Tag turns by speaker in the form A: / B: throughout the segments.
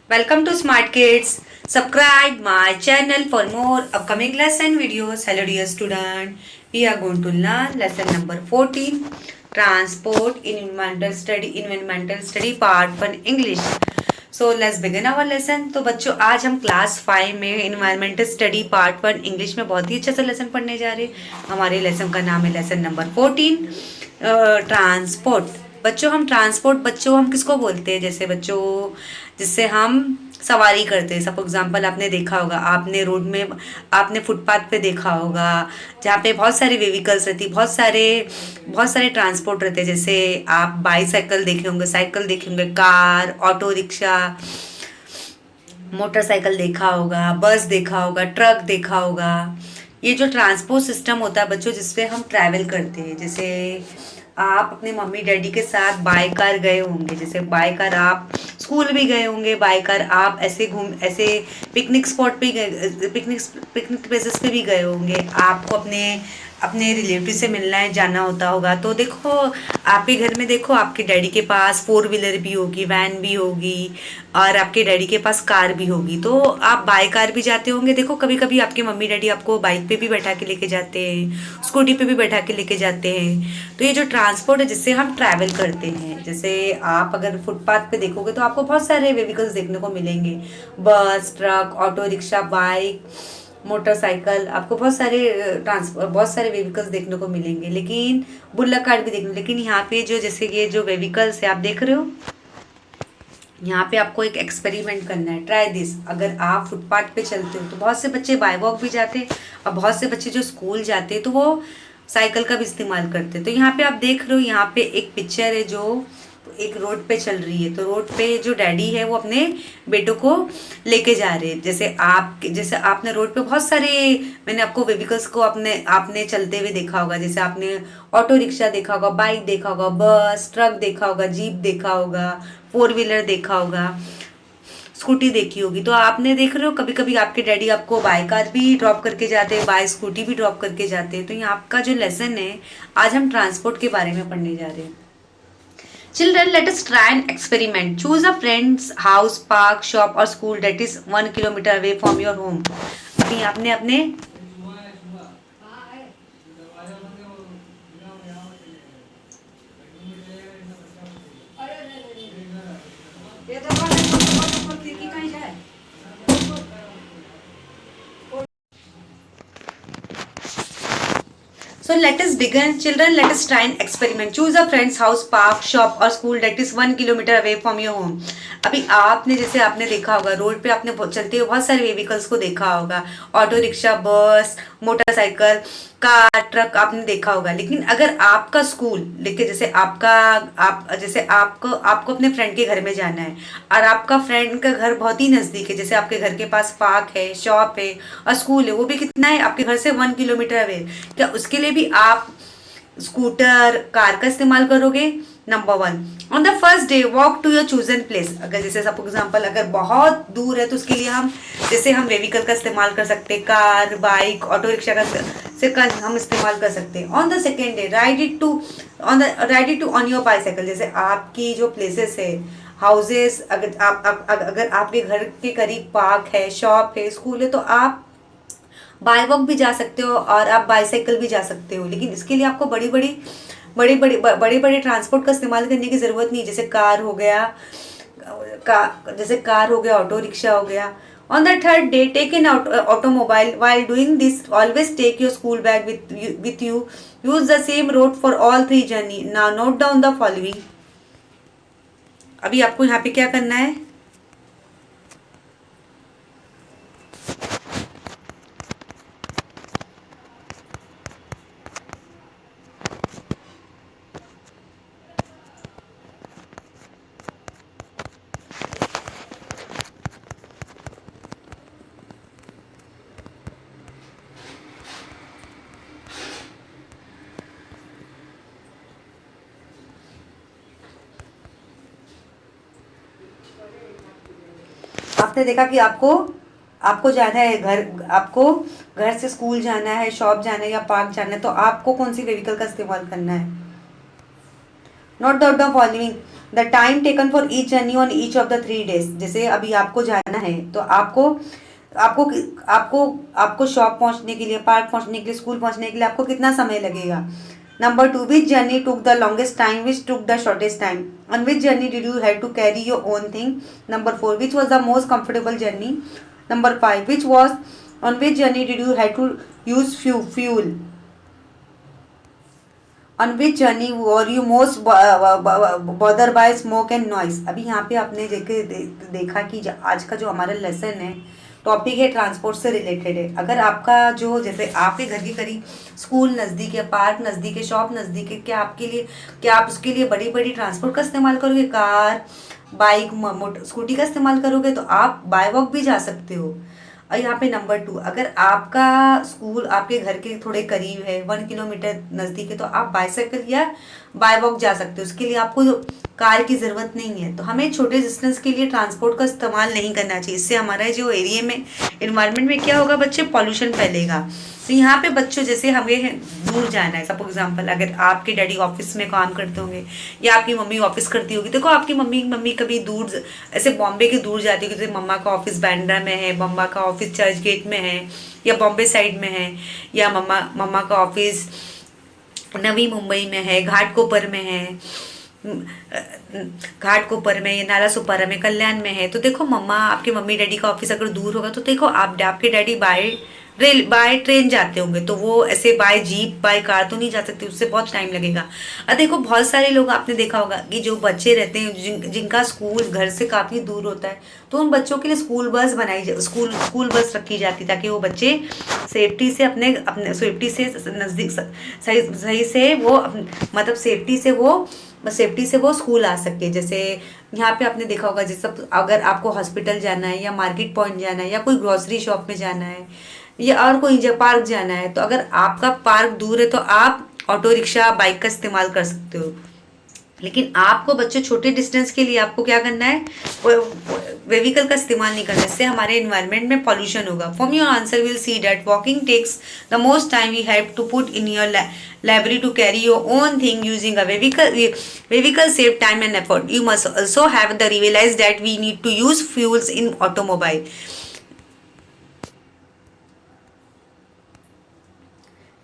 A: Welcome to Smart Kids. Subscribe my channel for more upcoming lesson videos. Hello dear student. We are going to learn lesson number 14 Transport in Environmental Study Part 1 English. So let's begin our lesson. तो बच्चों आज हम class 5 में environmental study part 1 English में बहुत ही अच्छा सा lesson पढ़ने जा रहे हैं. हमारे लेसन का नाम है लेसन नंबर 14 ट्रांसपोर्ट. बच्चों हम किसको बोलते हैं? जैसे बच्चों जिससे हम सवारी करते हैं. सब एग्जाम्पल आपने देखा होगा, आपने रोड में आपने फुटपाथ पे देखा होगा जहाँ पे बहुत सारे व्हीकल्स रहती, बहुत सारे ट्रांसपोर्ट रहते हैं. जैसे आप बाईसाइकिल देखे होंगे, साइकिल देखे होंगे, कार, ऑटो रिक्शा, मोटरसाइकिल देखा होगा, बस देखा होगा, ट्रक देखा होगा. ये जो ट्रांसपोर्ट सिस्टम होता है बच्चों जिसपे हम ट्रैवल करते हैं. जैसे आप अपने मम्मी डैडी के साथ बाय कार गए होंगे, जैसे बाय कार आप स्कूल भी गए होंगे, बाय कार आप ऐसे पिकनिक स्पॉट पे गए, पिकनिक प्लेसेस पे भी गए होंगे. आपको अपने अपने रिलेटिव से मिलना है, जाना होता होगा. तो देखो आपके घर में देखो आपके डैडी के पास फोर व्हीलर भी होगी, वैन भी होगी और आपके डैडी के पास कार भी होगी. तो आप बाय कार भी जाते होंगे. देखो कभी कभी आपके मम्मी डैडी आपको बाइक पे भी बैठा के लेके जाते हैं, स्कूटी पे भी बैठा के लेके जाते हैं. तो ये जो ट्रांसपोर्ट है जिससे हम ट्रैवल करते हैं. जैसे आप अगर फुटपाथ पे देखोगे तो आपको बहुत सारे व्हीकल्स देखने को मिलेंगे. बस, truck, auto rickshaw, bike, motorcycle, आपको बहुत सारे व्हीकल्स देखने को मिलेंगे. लेकिन बुल्लक कार्ट भी देखने, लेकिन यहाँ पे जो जैसे ये जो व्हीकल्स है आप देख रहे हो, यहाँ पे आपको एक एक्सपेरिमेंट करना है. Try this. अगर आप फुटपाथ पे चलते हो तो बहुत से बच्चे बाय वॉक भी जाते हैं और बहुत से बच्चे जो स्कूल जाते हैं तो वो साइकिल का भी इस्तेमाल करते हैं. तो यहाँ पे आप देख रहे हो, यहाँ पे एक पिक्चर है जो एक रोड पे चल रही है. तो रोड पे जो डैडी है वो अपने बेटों को लेके जा रहे हैं. जैसे आपने रोड पे बहुत सारे, मैंने आपको व्हीकल्स को आपने चलते हुए देखा होगा. जैसे आपने ऑटो रिक्शा देखा होगा, बाइक देखा होगा, बस, ट्रक देखा होगा, जीप देखा होगा, फोर व्हीलर देखा होगा, स्कूटी देखी होगी. तो आपने देख रहे हो कभी कभी आपके डैडी आपको बाय कार भी ड्रॉप करके जाते हैं, बाय स्कूटी भी ड्रॉप करके जाते हैं. तो यहाँ आपका जो लेसन है, आज हम ट्रांसपोर्ट के बारे में पढ़ने जा रहे हैं. Children, let us try an experiment. Choose a friend's house, park, shop or school that is 1 kilometer away from your home. अभी आपने अपने So let us begin. Children, let us try an experiment. Choose a friend's house, park, shop or school that is 1 kilometer away from your home. अभी आपने देखा होगा road पे, आपने चलते हुए बहुत सारे व्हीकल्स को देखा होगा. ऑटो रिक्शा, बस, मोटरसाइकिल, कार, ट्रक आपने देखा होगा. लेकिन अगर आपका स्कूल लेके जैसे आपको अपने फ्रेंड के घर में जाना है और आपका फ्रेंड का घर बहुत ही नज़दीक है, जैसे आपके घर के पास पार्क है, शॉप है और स्कूल है, वो भी कितना है आपके घर से 1 किलोमीटर अवे. क्या उसके लिए भी आप स्कूटर, कार का इस्तेमाल करोगे? Number 1. On the first day walk to your chosen place. अगर जैसे सब एग्जाम्पल अगर बहुत दूर है तो उसके लिए हम व्हीकल का इस्तेमाल कर सकते हैं, कार, बाइक, ऑटो रिक्शा का हम इस्तेमाल कर सकते हैं. On the second day ride it to on your bicycle. जैसे आपकी जो प्लेसेस है, हाउसेस, अगर आपके घर के करीब पार्क है, शॉप है, स्कूल है, तो आप बाय वॉक भी जा सकते हो और आप बाईसाइकिल भी जा सकते हो. लेकिन इसके लिए आपको बड़े बड़े ट्रांसपोर्ट का इस्तेमाल करने की ज़रूरत नहीं. जैसे कार हो गया, ऑटो रिक्शा हो गया. On the third day take in automobile. While doing this always take your school bag with you. Use the same road for all 3 journey. Now note down the following. अभी आपको यहाँ पे क्या करना है? आपने देखा कि आपको जाना है आपको घर से स्कूल जाना है, शॉप जाना है या पार्क जाना है, तो आपको कौन सी व्हीकल का इस्तेमाल करना है? Note down the following. The time taken for each journey on each of the 3 days, जैसे अभी आपको जाना है तो आपको आपको आपको आपको शॉप पहुंचने के लिए, पार्क पहुंचने के लिए, स्कूल पहुंचने के लिए आपको कितना समय लगेगा। Number 2, which journey took the longest time, which took the shortest time, on which journey did you have to carry your own thing. Number 4, which was the most comfortable journey. Number 5, which was on which journey did you have to use fuel. On which journey were you most bother by smoke and noise. अभी यहाँ पे आपने देखा कि आज का जो हमारा लेसन है, टॉपिक है ट्रांसपोर्ट से रिलेटेड है। अगर आपका जो, जैसे आपके घर के करीब स्कूल नज़दीक है, पार्क नज़दीक है, शॉप नज़दीक है, क्या आप उसके लिए बड़ी बड़ी ट्रांसपोर्ट का इस्तेमाल करोगे, कार, बाइक, स्कूटी का इस्तेमाल करोगे, तो आप बाय वॉक भी जा सकते हो। और यहाँ पे नंबर 2, अगर आपका स्कूल आपके घर के थोड़े करीब है, 1 किलोमीटर नज़दीक है, तो आप बाइसाइकिल या बाय वॉक जा सकते हो। उसके लिए आपको कार की ज़रूरत नहीं है। तो हमें छोटे डिस्टेंस के लिए ट्रांसपोर्ट का इस्तेमाल नहीं करना चाहिए। इससे हमारा जो एरिया में, इन्वायरमेंट में क्या होगा बच्चे, पॉल्यूशन फैलेगा। तो यहाँ पे बच्चों, जैसे हमें दूर जाना है, सपोज एग्जाम्पल, अगर आपके डैडी ऑफिस में काम करते होंगे या आपकी मम्मी ऑफिस करती होगी, देखो आपकी मम्मी कभी दूर, ऐसे बॉम्बे के दूर जाती होगी, जैसे मम्मा का ऑफिस बांद्रा में है, मम्मा का ऑफिस चर्च गेट में है या बॉम्बे साइड में है, या मम्मा का ऑफिस नवी मुंबई में है, घाटकोपर में है, घाटकोपर में, नालासोपारा में, कल्याण में है। तो देखो आपके मम्मी डैडी का ऑफिस अगर दूर होगा तो देखो आपके डैडी बाय ट्रेन जाते होंगे, तो वो ऐसे बाय जीप बाय कार तो नहीं जा सकते, उससे बहुत टाइम लगेगा। और देखो बहुत सारे लोग आपने देखा होगा कि जो बच्चे रहते हैं जिनका स्कूल घर से काफ़ी दूर होता है, तो उन बच्चों के लिए स्कूल बस रखी जाती ताकि वो बच्चे सेफ्टी से अपने सेफ्टी से नज़दीक सही से वो मतलब सेफ्टी से वो स्कूल आ सके। जैसे यहाँ पे आपने देखा होगा, जैसे अगर आपको हॉस्पिटल जाना है या मार्केट पॉइंट जाना है या कोई ग्रोसरी शॉप में जाना है या और कोई पार्क जाना है, तो अगर आपका पार्क दूर है तो आप ऑटो रिक्शा, बाइक का इस्तेमाल कर सकते हो। लेकिन आपको बच्चों छोटे डिस्टेंस के लिए आपको क्या करना है, व्हीकल का इस्तेमाल नहीं करना। इससे हमारे इन्वायरमेंट में पॉल्यूशन होगा। From your answer will see that walking takes the most time we have to put in your library to carry your own thing using a vehicle save time and effort. You must also have the realize that we need to use fuels in automobile.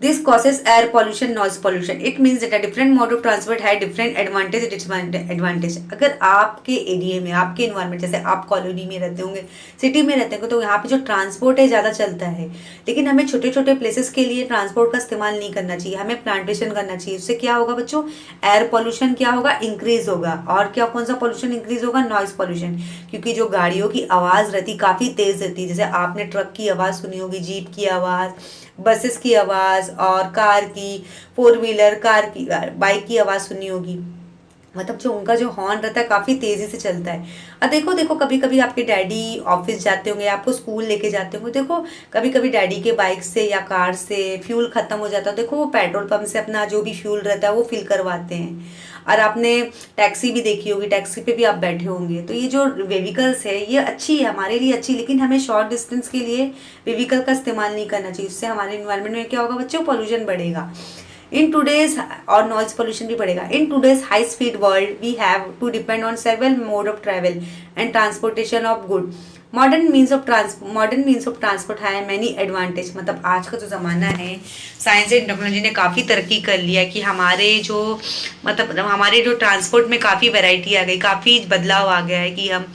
A: This causes air pollution, noise pollution. It means that a different mode of transport has different advantage. अगर आपके area में, आपके environment, जैसे आप colony में रहते होंगे, city में रहते होंगे, तो यहाँ पे जो ट्रांसपोर्ट है ज़्यादा चलता है। लेकिन हमें छोटे छोटे प्लेसेस के लिए ट्रांसपोर्ट का इस्तेमाल नहीं करना चाहिए, हमें प्लांटेशन करना चाहिए। उससे क्या होगा बच्चों, एयर पॉल्यूशन क्या होगा, इंक्रीज होगा। और क्या, कौन सा पॉल्यूशन इंक्रीज होगा, नॉइज पॉल्यूशन। क्योंकि जो गाड़ियों की आवाज़ रहती काफ़ी तेज़ रहती है, जैसे आपने ट्रक की आवाज़ सुनी होगी, जीप की आवाज़, बसेस की आवाज़, और कार की, 4 व्हीलर कार की, बाइक की आवाज़ सुनी होगी। मतलब जो उनका जो हॉर्न रहता है काफ़ी तेज़ी से चलता है। और देखो कभी कभी आपके डैडी ऑफिस जाते होंगे, आपको स्कूल लेके जाते होंगे, देखो कभी कभी डैडी के बाइक से या कार से फ्यूल ख़त्म हो जाता है, देखो वो पेट्रोल पंप से अपना जो भी फ्यूल रहता है वो फिल करवाते हैं। और आपने टैक्सी भी देखी होगी, टैक्सी पे भी आप बैठे होंगे। तो ये जो व्हीकल्स है ये अच्छी है, हमारे लिए अच्छी, लेकिन हमें शॉर्ट डिस्टेंस के लिए व्हीकल का इस्तेमाल नहीं करना चाहिए। इससे हमारे इन्वायरमेंट में क्या होगा बच्चों, पॉल्यूशन बढ़ेगा। इन टूडेज, और नॉइज पोल्यूशन भी बढ़ेगा। In today's high speed world we have to depend on several mode of travel and transportation of good. Modern means of transport है मैनी एडवांटेज। मतलब आज का जो ज़माना है, साइंस एंड टेक्नोलॉजी ने काफ़ी तरक्की कर लिया कि हमारे जो ट्रांसपोर्ट में काफ़ी वैरायटी आ गई, काफ़ी बदलाव आ गया है कि हम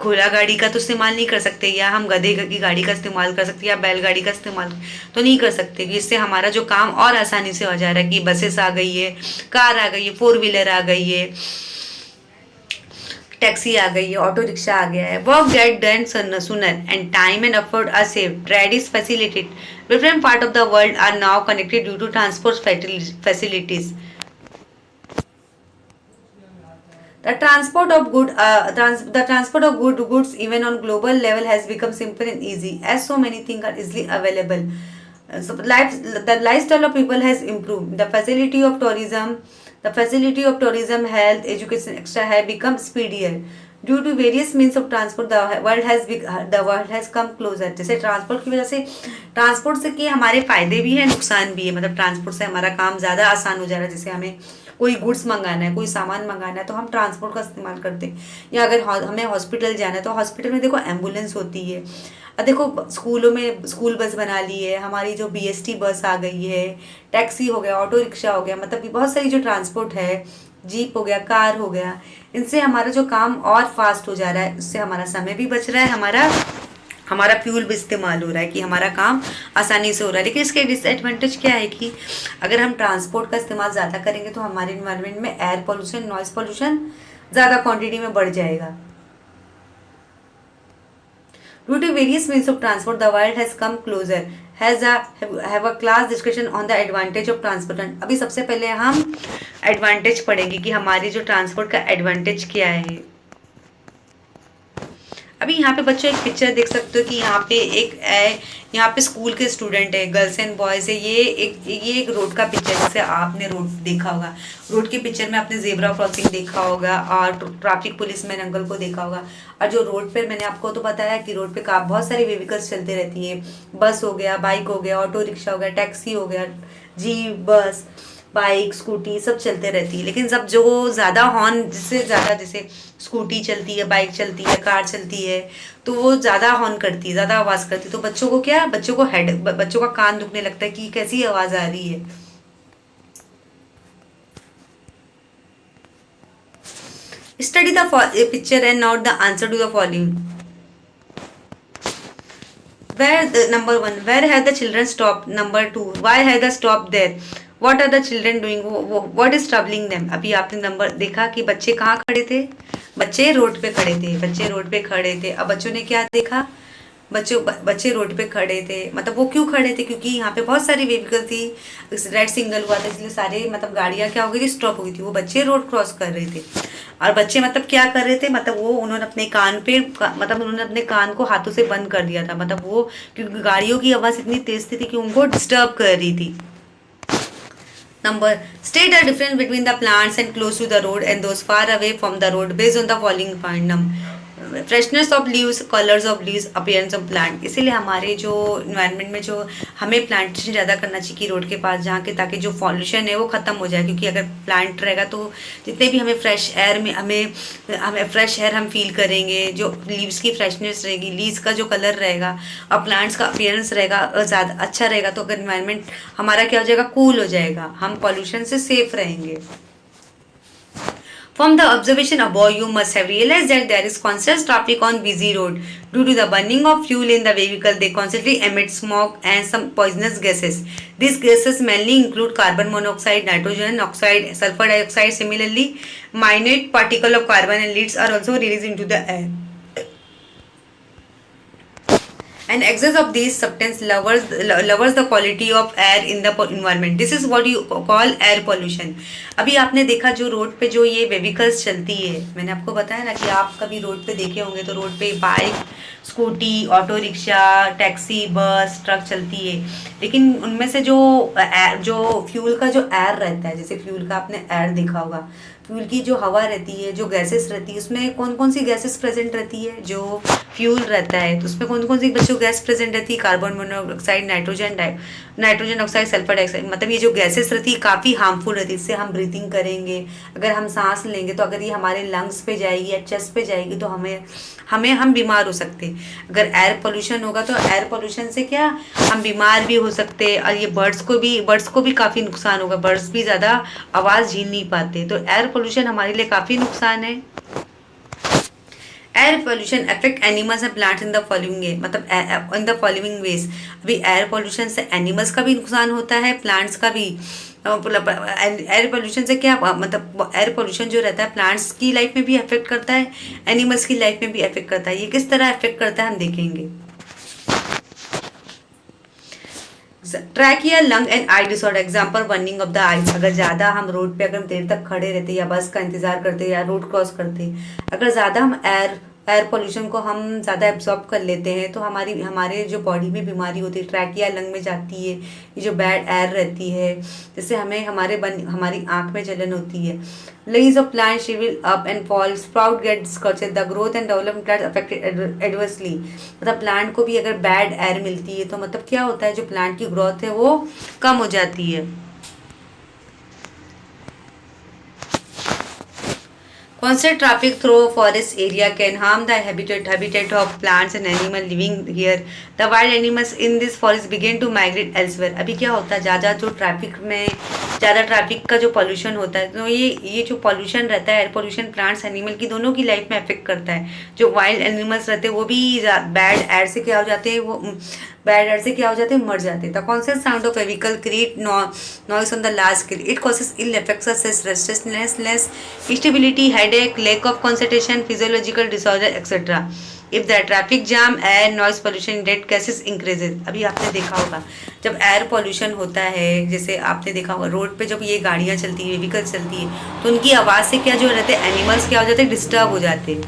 A: घोड़ा गाड़ी का तो इस्तेमाल नहीं कर सकते, या हम गधे की गाड़ी का इस्तेमाल कर सकते, या बैलगाड़ी का इस्तेमाल तो नहीं कर सकते। कि इससे हमारा जो काम और आसानी से हो जा रहा है कि बसेस आ गई है, कार आ गई है, 4 व्हीलर आ गई है, टैक्सी आ गई है, ऑटो रिक्शा आ गया है। Work get done sooner and time and effort are save, trade is facilitated, different part of the world are now connected due to transport facilities. The transport of goods even on global level has become simple and easy as so many things are easily available. The lifestyle of people has improved. The facility of tourism, health, education, etc. have become speedier. Due to various means of transport, the world has come closer. जैसे transport की वजह से, transport से कि हमारे फायदे भी हैं, नुकसान भी है। मतलब ट्रांसपोर्ट से हमारा काम ज़्यादा आसान हो जा रहा है। जैसे हमें कोई गुड्स मंगाना है, कोई सामान मंगाना है तो हम ट्रांसपोर्ट का इस्तेमाल करते हैं। या अगर हमें हॉस्पिटल जाना है तो हॉस्पिटल में देखो एम्बुलेंस होती है। अब देखो स्कूलों में स्कूल बस बना ली है, हमारी जो बीएसटी बस आ गई है, टैक्सी हो गया, ऑटो रिक्शा हो गया, मतलब कि बहुत सारी जो ट्रांसपोर्ट है, जीप हो गया, कार हो गया, इनसे हमारा जो काम और फास्ट हो जा रहा है, इससे हमारा समय भी बच रहा है, हमारा हमारा फ्यूल भी इस्तेमाल हो रहा है कि हमारा काम आसानी से हो रहा है। लेकिन इसके डिसएडवांटेज क्या है कि अगर हम ट्रांसपोर्ट का इस्तेमाल ज़्यादा करेंगे तो हमारे इन्वायरमेंट में एयर पोल्यूशन, नॉइस पोल्यूशन ज़्यादा क्वांटिटी में बढ़ जाएगा। Due to various means of transport, the world has come closer. Have a class discussion on the advantage of transport. अभी सबसे पहले हम एडवांटेज पढ़ेंगे कि हमारी जो ट्रांसपोर्ट का एडवांटेज क्या है। अभी यहाँ पे बच्चों एक पिक्चर देख सकते हो कि यहाँ पे स्कूल के स्टूडेंट है, गर्ल्स एंड बॉयज है। ये एक रोड का पिक्चर है, जैसे आपने रोड देखा होगा, रोड के पिक्चर में आपने जेब्रा क्रॉसिंग देखा होगा और ट्रैफिक पुलिस मैन अंकल को देखा होगा। और जो रोड पे मैंने आपको तो बताया कि रोड पे बहुत सारी व्हीकल्स चलते रहती है, बस हो गया, बाइक हो गया, ऑटो रिक्शा हो गया, टैक्सी हो गया, जीप, बस, बाइक, स्कूटी सब चलते रहती है। लेकिन सब जो ज़्यादा हॉर्न, जिससे ज़्यादा, जैसे स्कूटी चलती है, बाइक चलती है, कार चलती है, तो वो ज़्यादा हॉर्न करती है, ज़्यादा आवाज़ करती है, तो बच्चों का कान दुखने लगता है कि कैसी आवाज़ आ रही है। Study the picture and note the answer to the following. Number 1, where have the children stopped? Number 2, why have they stopped there? What are the children doing? What is troubling them? अभी आपने number देखा कि बच्चे कहाँ खड़े थे, बच्चे road पे खड़े थे, बच्चे रोड पे खड़े थे। अब बच्चों ने क्या देखा, बच्चे रोड पे खड़े थे, मतलब वो क्यों खड़े थे, क्योंकि यहाँ पे बहुत सारी व्हीकल थी, रेड सिग्नल हुआ था, इसलिए सारे मतलब गाड़ियाँ क्या हो गई थी, स्टॉप हो गई थी। वो बच्चे रोड क्रॉस कर रहे थे और बच्चे मतलब क्या कर रहे थे, मतलब वो उन्होंने अपने कान को हाथों से बंद कर दिया था, मतलब वो क्योंकि गाड़ियों की आवाज़ इतनी तेज थी कि उनको डिस्टर्ब कर रही थी। Number, state the difference between the plants and close to the road and those far away from the road based on the following point. Freshness of leaves, colours of leaves, appearance of plant. इसीलिए हमारे जो environment में जो हमें plantation ज़्यादा करना चाहिए कि रोड के पास जहाँ के, ताकि जो पॉल्यूशन है वो ख़त्म हो जाए। क्योंकि अगर प्लांट रहेगा तो जितने भी हमें फ्रेश एयर में हमें फ्रेश एयर हम फील करेंगे, जो लीव्स की फ्रेशनेस रहेगी, लीव्स का जो कलर रहेगा और प्लांट्स का अपीयरेंस रहेगा ज़्यादा अच्छा रहेगा, तो अगर इन्वायरमेंट हमारा क्या हो जाएगा, कूल हो जाएगा, हम पॉल्यूशन से सेफ रहेंगे। From the observation above, you must have realized that there is constant traffic on busy road. Due to the burning of fuel in the vehicle, they constantly emit smoke and some poisonous gases. These gases mainly include carbon monoxide, nitrogen oxide, sulfur dioxide. Similarly, minute particle of carbon and leads are also released into the air. And excess of these substance lowers the quality of air in the environment. This is what you call air pollution. अभी आपने देखा जो road पे जो ये vehicles चलती है, मैंने आपको बताया ना कि आप कभी रोड पे देखे होंगे, तो रोड पे bike, scooty, auto rickshaw, taxi, बस, ट्रक चलती है। लेकिन उनमें से जो फ्यूल का जो एयर रहता है, जैसे फ्यूल का आपने एयर देखा होगा, फ्यूल की जो हवा रहती है, जो गैसेस रहती है, उसमें कौन कौन सी गैसेस प्रेजेंट रहती है, जो फ्यूल रहता है तो उसमें कौन कौन सी बच्चों गैस प्रेजेंट रहती है, carbon monoxide, nitrogen oxide, sulphur dioxide. मतलब ये जो गैसेस रहती है काफ़ी हार्मफुल रहती है, इससे हम ब्रीथिंग करेंगे, अगर हम सांस लेंगे तो अगर ये हमारे लंग्स पे जाएगी या चेस्ट पे जाएगी तो हम बीमार हो सकते हैं। अगर एयर पोल्यूशन होगा तो एयर पोल्यूशन से क्या हम बीमार भी हो सकते हैं, और ये बर्ड्स को भी काफ़ी नुकसान होगा, बर्ड्स भी ज़्यादा आवाज़ झेल नहीं पाते, तो एयर पोल्यूशन हमारे लिए काफ़ी नुकसान है। Air pollution affect animals and plants in the following, मतलब इन द फॉलोइंग वेज। अभी एयर पोल्यूशन से एनिमल्स का भी नुकसान होता है, प्लांट्स का भी। एयर पोल्यूशन से क्या मतलब, एयर पोल्यूशन जो रहता है प्लांट्स की लाइफ में भी अफेक्ट करता है, एनिमल्स की लाइफ में भी अफेक्ट करता है। ये किस तरह अफेक्ट करता है हम देखेंगे। Trachea, lung and I disorder, example burning of the eyes. अगर ज़्यादा हम रोड पे अगर देर तक खड़े रहते या बस का इंतजार करते या रोड क्रॉस करते, अगर ज़्यादा हम एयर पोल्यूशन को हम ज़्यादा एब्जॉर्ब कर लेते हैं तो हमारे जो बॉडी में बीमारी होती है, ट्रैकिया लंग में जाती है, ये जो बैड एयर रहती है, जिससे हमारी आँख में जलन होती है। Leaves of plants shrivel up and fall, sprout get scorched, the growth and development plants affected adversely। मतलब प्लांट को भी अगर बैड एयर मिलती है तो मतलब क्या होता है, जो प्लांट की ग्रोथ है वो कम हो जाती है। Constant traffic through forest area can harm the habitat of plants and animals living here. The wild animals in this forest begin to migrate elsewhere. अभी क्या होता है, ज़्यादा जो ट्रैफिक में ज़्यादा ट्रैफिक का जो पॉल्यूशन होता है, तो ये जो पॉल्यूशन रहता है, एयर पॉल्यूशन प्लांट्स एनिमल की दोनों की लाइफ में अफेक्ट करता है. जो वाइल्ड एनिमल्स रहते हैं वो भी बैड एयर से क्या हो जाते हैं, वो बैड एयर से क्या हो जाते हैं, मर जाते हैं. The constant sound of vehicle create noise on the large scale. It causes ill effects such as restlessness, instability, headache, lack of concentration, physiological disorder, etc. If the traffic jam, air, noise pollution, dead cases increases. अभी आपने देखा होगा जब air pollution होता है, जैसे आपने देखा होगा रोड पे जब ये गाड़ियाँ चलती है, व्हीकल चलती है, तो उनकी आवाज़ से क्या जो रहते हैं एनिमल्स क्या हो जाते हैं, डिस्टर्ब हो जाते हैं.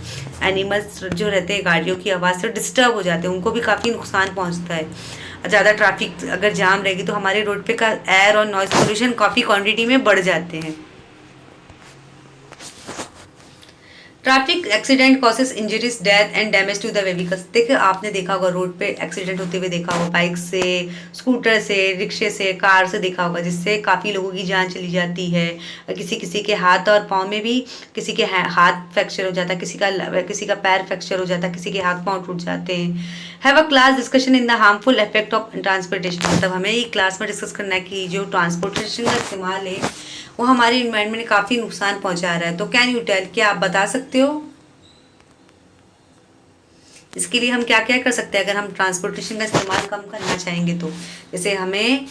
A: एनिमल्स जो रहते हैं गाड़ियों की आवाज़ से डिस्टर्ब हो जाते हैं, उनको भी काफ़ी नुकसान पहुँचता है. ज़्यादा ट्रैफिक अगर जाम रहेगी तो हमारे रोड पे का एयर और नॉइस पोल्यूशन काफ़ी क्वांटिटी में बढ़ जाते हैं. Traffic accident causes injuries, death and damage to the vehicles. देखिए आपने देखा होगा रोड पे एक्सीडेंट होते हुए देखा होगा, बाइक से, स्कूटर से, रिक्शे से, कार से देखा होगा, जिससे काफ़ी लोगों की जान चली जाती है. किसी किसी के हाथ और पाँव में भी किसी के हाथ फ्रैक्चर हो जाता है, किसी का पैर फ्रैक्चर हो जाता है, किसी के हाथ पाँव टूट जाते हैं. Have a class discussion in the harmful effect of transportation. मतलब हमें ये क्लास में डिस्कस करना है कि जो ट्रांसपोर्टेशन का इस्तेमाल है वो हमारे इन्वायरमेंट में काफ़ी नुकसान पहुंचा रहा है. तो कैन यू टेल, क्या आप बता सकते हो इसके लिए हम क्या क्या कर सकते हैं अगर हम ट्रांसपोर्टेशन का इस्तेमाल कम करना चाहेंगे तो. जैसे हमें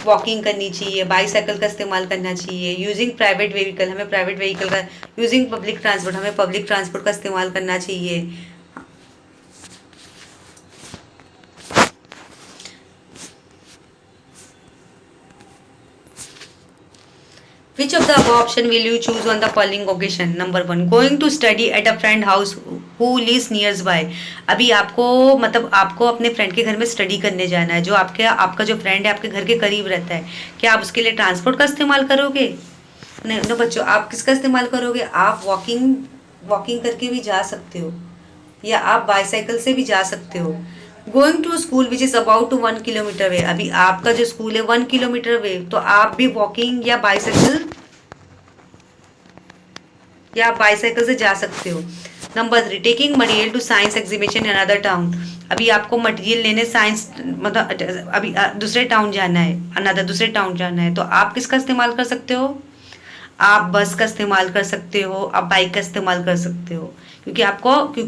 A: वॉकिंग करनी चाहिए, बाईसाइकिल का इस्तेमाल करना चाहिए, यूजिंग प्राइवेट व्हीकल, हमें प्राइवेट व्हीकल का, यूजिंग पब्लिक ट्रांसपोर्ट, हमें पब्लिक ट्रांसपोर्ट का इस्तेमाल करना चाहिए. Which of the above option will you choose on the following occasion? Number 1, going to study at a friend house who lives nearby. अभी आपको मतलब आपको अपने फ्रेंड के घर में स्टडी करने जाना है, जो आपका जो फ्रेंड है आपके घर के करीब रहता है. क्या आप उसके लिए ट्रांसपोर्ट का इस्तेमाल करोगे? नहीं नो बच्चों, आप किसका इस्तेमाल करोगे? आप वॉकिंग करके भी जा सकते हो या आप बाईसाइकिल से भी जा सकते हो. Going to school which is about to 1 kilometre way. अभी आपका जो स्कूल है 1 किलोमीटर वे, तो आप भी वॉकिंग या बाईसाइकिल से जा सकते हो. Number 3, taking material to science exhibition in another town. अभी आपको मटेरियल लेने साइंस मतलब अभी दूसरे टाउन जाना है, तो आप किसका इस्तेमाल कर सकते हो? आप बस का इस्तेमाल कर सकते हो, आप बाइक का इस्तेमाल कर सकते हो. क्योंकि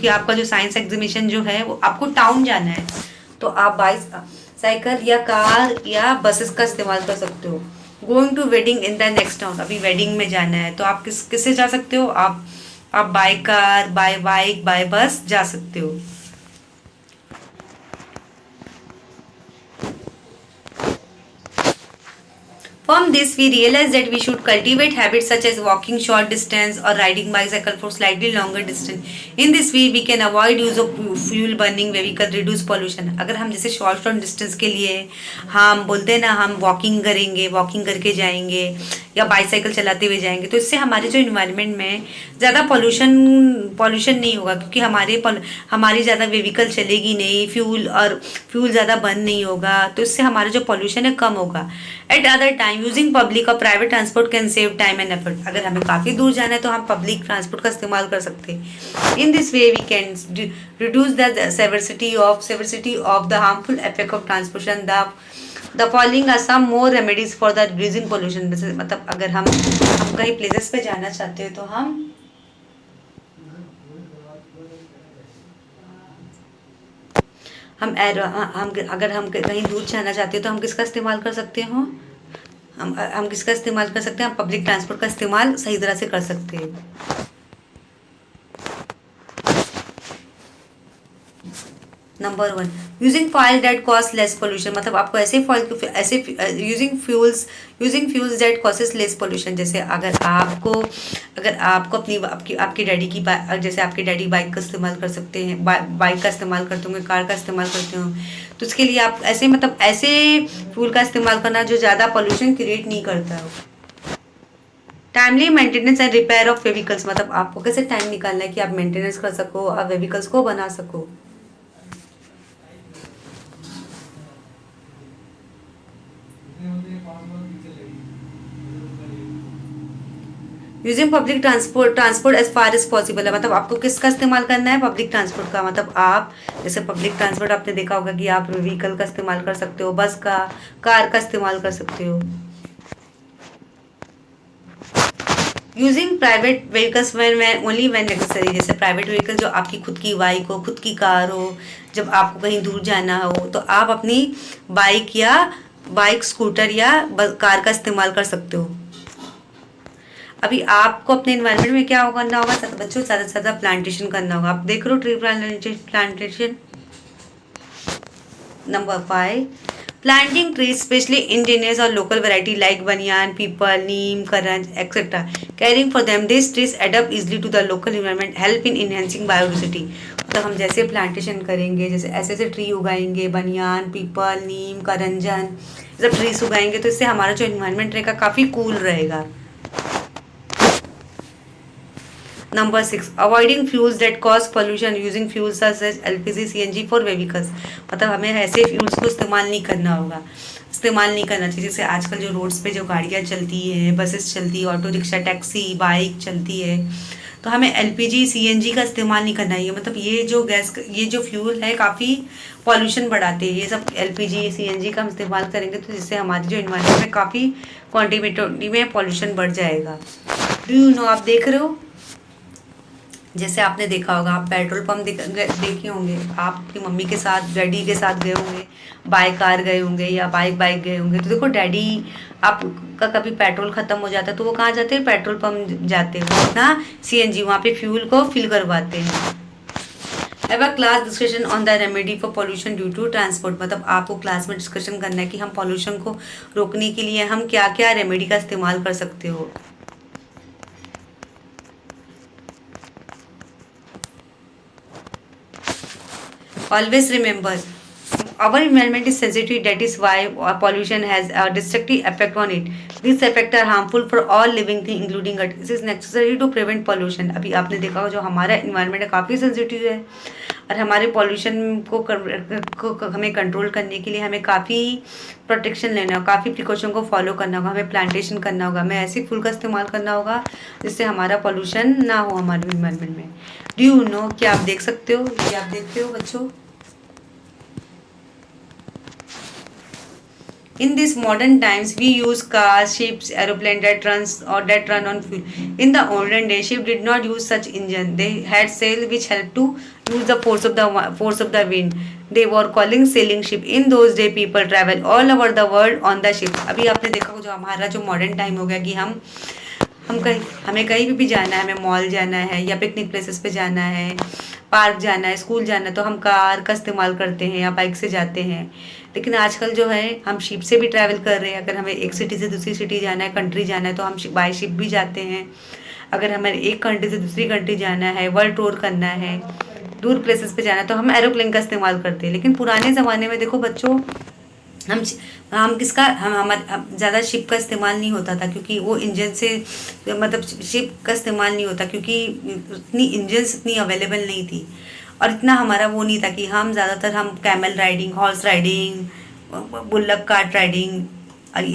A: आपका जो साइंस एग्जीबिशन जो है वो आपको टाउन जाना है, तो आप बाइसाइकिल या कार या बसेस का इस्तेमाल कर सकते हो. Going to wedding in the next town. अभी वेडिंग में जाना है तो आप किससे जा सकते हो? आप by car, by bike, by bus जा सकते हो. From this, we realize that we should cultivate habits such as walking short distance or riding bicycle for slightly longer distance. In this way, we can avoid use of fuel burning vehicle, reduce pollution. अगर हम जैसे short distance के लिए हम बोलते हैं ना, हम वॉकिंग करेंगे, वॉकिंग करके जाएंगे या बाईसाइकिल चलाते हुए जाएंगे, तो इससे हमारे जो इन्वायरमेंट में ज़्यादा पॉल्यूशन नहीं होगा, क्योंकि हमारी ज़्यादा व्हीकल चलेगी नहीं, फ्यूल ज़्यादा बर्न नहीं होगा, तो इससे हमारा जो पॉल्यूशन है कम होगा. At other time using public और private transport can save time and effort. अगर हमें काफ़ी दूर जाना है तो हम पब्लिक ट्रांसपोर्ट का इस्तेमाल कर सकते हैं. In this way we can reduce the severity of the harmful effect of transportation. The following are some more remedies for the reducing pollution. मतलब अगर हम कहीं प्लेसेस पे जाना चाहते हैं तो अगर हम कहीं दूर जाना चाहते हैं तो हम किसका इस्तेमाल कर सकते हो? हम किसका इस्तेमाल कर सकते हैं? हम पब्लिक ट्रांसपोर्ट का इस्तेमाल सही तरह से कर सकते हैं. Number 1, using foil that cause less pollution. मतलब आपको ऐसे using fuels that causes less pollution. जैसे अगर आपको आपके डैडी की जैसे आपके डैडी बाइक का इस्तेमाल कर सकते हैं, बाइक का इस्तेमाल करते होंगे, कार का इस्तेमाल करते हो, तो उसके लिए आप ऐसे फ्यूल का इस्तेमाल करना जो ज़्यादा पोल्यूशन क्रिएट नहीं करता हो. Timely maintenance and repair of vehicles. मतलब आपको कैसे टाइम निकालना है कि आप मेंटेनेंस कर सको, आप व्हीकल्स को बना सको. Using public transport as far as possible है, मतलब आपको किसका इस्तेमाल करना है? पब्लिक ट्रांसपोर्ट का। मतलब आप जैसे पब्लिक ट्रांसपोर्ट आपने देखा होगा कि आप व्हीकल का इस्तेमाल कर सकते हो, बस का, कार का इस्तेमाल कर सकते हो। Using private vehicles when only when necessary, जैसे प्राइवेट व्हीकल जो आपकी खुद की बाइक हो, खुद की कार हो, जब आपको कहीं दूर जाना हो तो आप अपनी बाइक स्कूटर या कार का इस्तेमाल कर सकते हो। अभी आपको अपने इन्वायरमेंट में क्या करना होगा बच्चों? ज़्यादा से ज़्यादा प्लांटेशन करना होगा। आप देख रहे हो tree plantation. Number 5, planting trees, especially indigenous or local variety like banyan, peepal, neem, currant, etc. Caring for them, these trees adapt easily to the local environment, help in enhancing biodiversity. मतलब हम जैसे plantation करेंगे, जैसे ऐसे ऐसे tree उगाएंगे, बनियान, people, नीम, करंजन, सब trees उगाएंगे तो इससे हमारा जो इन्वायरमेंट रहेगा काफ़ी कूल रहेगा। Number 6, avoiding fuels that cause pollution, using fuels such as LPG, CNG for vehicles. मतलब हमें ऐसे फ्यूल्स को इस्तेमाल नहीं करना चाहिए। जैसे आजकल जो रोड्स पे जो गाड़ियाँ चलती हैं, बसेस चलती है, ऑटो रिक्शा, टैक्सी, बाइक चलती है, तो हमें LPG, CNG का इस्तेमाल नहीं करना है। मतलब ये जो फ्यूल है काफ़ी पॉल्यूशन बढ़ाते हैं। ये सब LPG, CNG का हम इस्तेमाल करेंगे तो जिससे हमारी जो इन्वायरमेंट में काफ़ी क्वान्टिटी में पॉल्यूशन बढ़ जाएगा। डू यू नो, आप देख रहे हो जैसे आपने देखा होगा, आप पेट्रोल पंप देखे होंगे, आप अपनी मम्मी के साथ, डैडी के साथ गए होंगे, बाय कार गए होंगे या बाइक गए होंगे, तो देखो डैडी आपका कभी पेट्रोल खत्म हो जाता है तो वो कहाँ जाते हैं? पेट्रोल पंप जाते हैं, वो अपना CNG वहाँ पे फ्यूल को फिल करवाते हैं। Have a class discussion on the remedy for pollution due to transport, मतलब आपको क्लास में डिस्कशन करना है कि हम पॉल्यूशन को रोकने के लिए हम क्या क्या रेमेडी का इस्तेमाल कर सकते हो। Always remember, our environment is sensitive. That is why pollution has a destructive effect on it. These effects are harmful for all living things, including us. It is necessary to prevent pollution. अभी आपने देखा हो जो हमारा environment है काफ़ी sensitive है और हमारे पॉल्यूशन को हमें कंट्रोल करने के लिए हमें काफ़ी प्रोटेक्शन लेना होगा, काफ़ी प्रिकॉशन को फॉलो करना होगा, हमें प्लांटेशन करना होगा, हमें ऐसे फूल का इस्तेमाल करना होगा जिससे हमारा पॉल्यूशन ना हो हमारे इन्वायरमेंट में। डू यू नो, क्या आप देख सकते हो, ये आप देखते हो बच्चों? In these modern times, we use cars, ships, aeroplanes that run on fuel. In the olden days, ships did not use such engine. They had sail which helped to use the force of the wind. They were calling sailing ship. In those days, people travel all over the world on the ship. अभी आपने देखा हो जो हमारा जो modern time हो गया कि हमें कहीं भी जाना है, हमें मॉल जाना है या पिकनिक प्लेसेस पे जाना है, पार्क जाना है, स्कूल जाना है, तो हम कार का इस्तेमाल करते हैं या बाइक से जाते हैं। लेकिन आजकल जो है हम शिप से भी ट्रैवल कर रहे हैं। अगर हमें एक सिटी से दूसरी सिटी जाना है, कंट्री जाना है, तो हम बाय शिप भी जाते हैं। अगर हमें एक कंट्री से दूसरी कंट्री जाना है, वर्ल्ड टूर करना है, दूर प्लेसेस पे जाना है, तो हम एरोप्लेन का इस्तेमाल करते हैं। लेकिन पुराने ज़माने में देखो बच्चों, हम किसका हम ज़्यादा शिप का इस्तेमाल नहीं होता था क्योंकि वो इंजन से, मतलब शिप का इस्तेमाल नहीं होता क्योंकि इतनी इंजन्स इतनी अवेलेबल नहीं थी और इतना हमारा वो नहीं था कि हम ज़्यादातर हम camel riding, horse riding, bullock cart riding,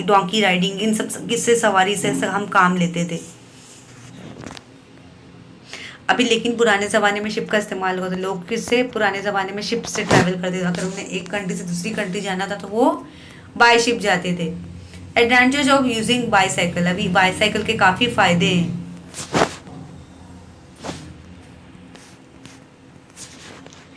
A: donkey riding, इन सब किससे सवारी से हम काम लेते थे। अभी लेकिन पुराने ज़माने में शिप का इस्तेमाल होता था। लोग किससे पुराने ज़माने में शिप से ट्रैवल करते थे। अगर उन्हें एक कंट्री से दूसरी कंट्री जाना था तो वो बाय शिप जाते थे। एडवांटेज ऑफ यूजिंग बाईसाइकिल, अभी बाईसाइकिल के काफ़ी फ़ायदे हैं।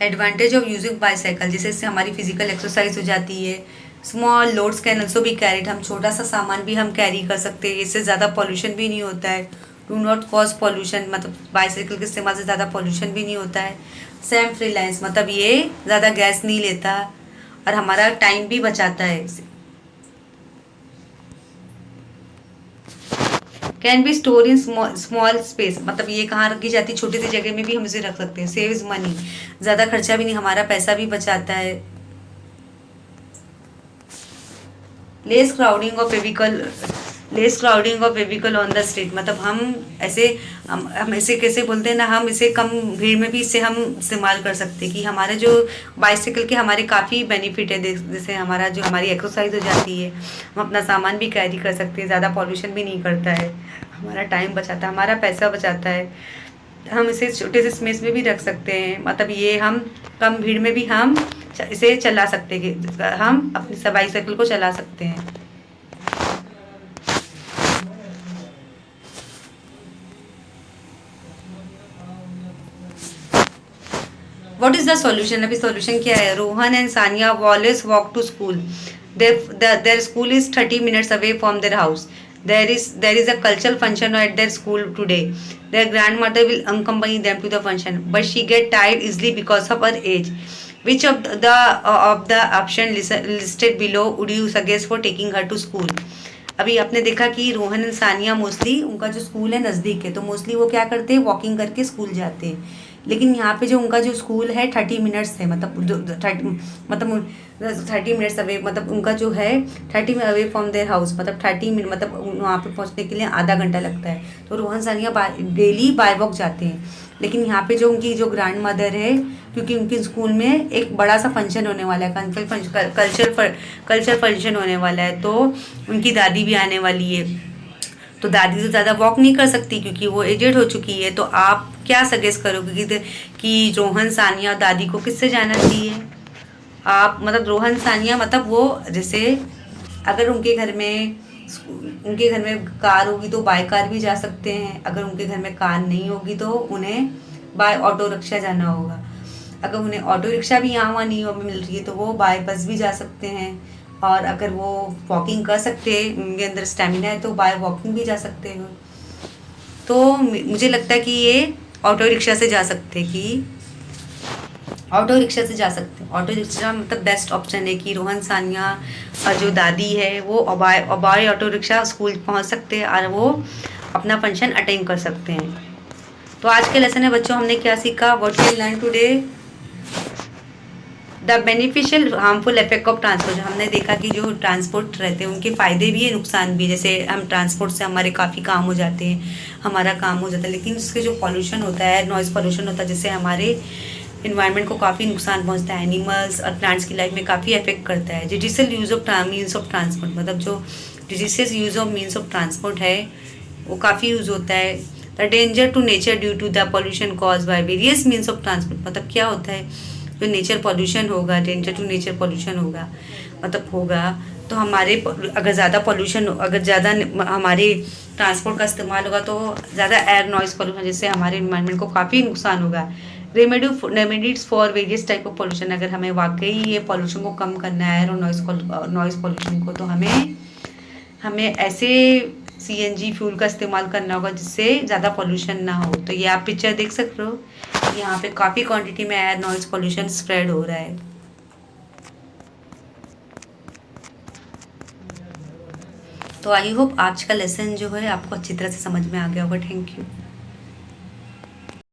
A: एडवांटेज ऑफ यूजिंग बाईसाइकिल, जैसे इससे हमारी फिजिकल एक्सरसाइज हो जाती है। Small loads can also be carried, हम छोटा सा सामान भी हम कैरी कर सकते हैं, इससे ज़्यादा पॉल्यूशन भी नहीं होता है। डू नॉट कॉज पॉल्यूशन, मतलब बाईसाइकिल के इस्तेमाल से ज़्यादा पॉल्यूशन भी नहीं होता है। सेम फ्रीलांस, मतलब ये ज़्यादा गैस नहीं लेता और हमारा टाइम भी बचाता है। Can be store in small space, मतलब ये कहाँ रखी जाती है? छोटी सी जगह में भी हम इसे रख सकते हैं। सेव्स मनी, ज़्यादा खर्चा भी नहीं, हमारा पैसा भी बचाता है। Less crowding of vehicle on the street, मतलब हम ऐसे कैसे बोलते हैं ना, हम इसे कम भीड़ में भी इसे हम इस्तेमाल कर सकते हैं कि हमारे जो बाइसाइकिल के हमारे काफ़ी बेनिफिट है। जैसे हमारी एक्सरसाइज हो जाती है, हम अपना सामान भी कैरी कर सकते हैं, ज़्यादा पॉल्यूशन भी नहीं करता है, हमारा टाइम बचाता है, हमारा पैसा बचाता है। हम इसे छोटे से स्पेस में भी रख सकते हैं, मतलब ये हम कम भीड़ में भी हम इसे चला सकते हैं, हम अपनी बाईसाइकिल को चला सकते हैं। What is the solution? अभी सॉल्यूशन क्या है? Rohan and Sania always walk to school. Their school is 30 minutes away from their house. There is a cultural function at their school today. Their grandmother will accompany them to the function, but she get tired easily because of her age. Which of the option listed below would you suggest for taking her to school? अभी आपने देखा कि Rohan and Sania mostly उनका जो school है नज़दीक है, तो मोस्टली वो क्या करते हैं, वॉकिंग करके स्कूल जाते हैं। लेकिन यहाँ पे जो उनका जो स्कूल है 30 मिनट्स है, मतलब 30 मिनट्स अवे, मतलब उनका जो है 30 अवे फ्रॉम देयर हाउस, मतलब 30 मिनट, मतलब वहाँ पे पहुँचने के लिए आधा घंटा लगता है। तो Rohan Sania daily bye walk जाते हैं। लेकिन यहाँ पे जो उनकी जो ग्रैंड मदर है, क्योंकि उनके स्कूल में एक बड़ा सा फंक्शन होने वाला है, कल्चर फंक्शन होने वाला है, तो उनकी दादी भी आने वाली है, तो दादी तो ज़्यादा वॉक नहीं कर सकती क्योंकि वो एजेड हो चुकी है। तो आप क्या सजेस्ट करोगे कि रोहन सानिया दादी को किससे जाना चाहिए? आप मतलब रोहन सानिया, मतलब वो जैसे अगर उनके घर में कार होगी तो बाय कार भी जा सकते हैं, अगर उनके घर में कार नहीं होगी तो उन्हें बाय ऑटो रिक्शा जाना होगा। अगर उन्हें ऑटो रिक्शा भी यहाँ वहाँ नहीं मिल रही है तो वो बाय बस भी जा सकते हैं, और अगर वो वॉकिंग कर सकते हैं, उनके अंदर स्टेमिना है, तो बाय वॉकिंग भी जा सकते हैं। तो मुझे लगता है कि ये ऑटो रिक्शा से जा सकते हैं, ऑटो रिक्शा मतलब बेस्ट ऑप्शन है कि रोहन सानिया और जो दादी है वो बाय ऑटो रिक्शा स्कूल पहुंच सकते हैं और वो अपना फंक्शन अटेंड कर सकते हैं। तो आज के लेसन में बच्चों हमने क्या सीखा? What we learn today? The beneficial harmful effect of transport. हमने देखा कि जो ट्रांसपोर्ट रहते हैं उनके फ़ायदे भी है, नुकसान भी है। जैसे हम ट्रांसपोर्ट से हमारे काफ़ी काम हो जाते हैं, हमारा काम हो जाता है, लेकिन उसके जो पॉल्यूशन होता है, नॉइज़ पॉल्यूशन होता है, जिससे हमारे इन्वायरमेंट को काफ़ी नुकसान पहुंचता है, एनिमल्स और प्लांट्स की लाइफ में काफ़ी इफेक्ट करता है। Judicial use of means of transport, मतलब जो judicious use of means of transport है वो काफ़ी यूज़ होता है। The danger to nature due to the pollution cause by various means of transport, मतलब क्या होता है, जो नेचर पॉल्यूशन होगा, डेंजर टू नेचर पॉल्यूशन होगा, मतलब होगा तो हमारे अगर ज़्यादा पॉल्यूशन, अगर ज़्यादा हमारे ट्रांसपोर्ट का इस्तेमाल होगा तो ज़्यादा एयर नॉइज़ पॉल्यूशन, जिससे हमारे इन्वायरमेंट को काफ़ी नुकसान होगा। Remedies for various type of pollution, अगर हमें वाकई ये पॉल्यूशन को कम करना है और नॉइज़ पॉल्यूशन को, तो हमें ऐसे सीएनजी फ्यूल का इस्तेमाल करना होगा जिससे ज़्यादा पॉल्यूशन ना हो। तो ये आप पिक्चर देख सकते हो, यहाँ पे काफ़ी क्वांटिटी में एयर नॉइज़ पॉल्यूशन स्प्रेड हो रहा है। तो आई होप आज का लेसन जो है आपको अच्छी तरह से समझ में आ गया होगा। Thank you.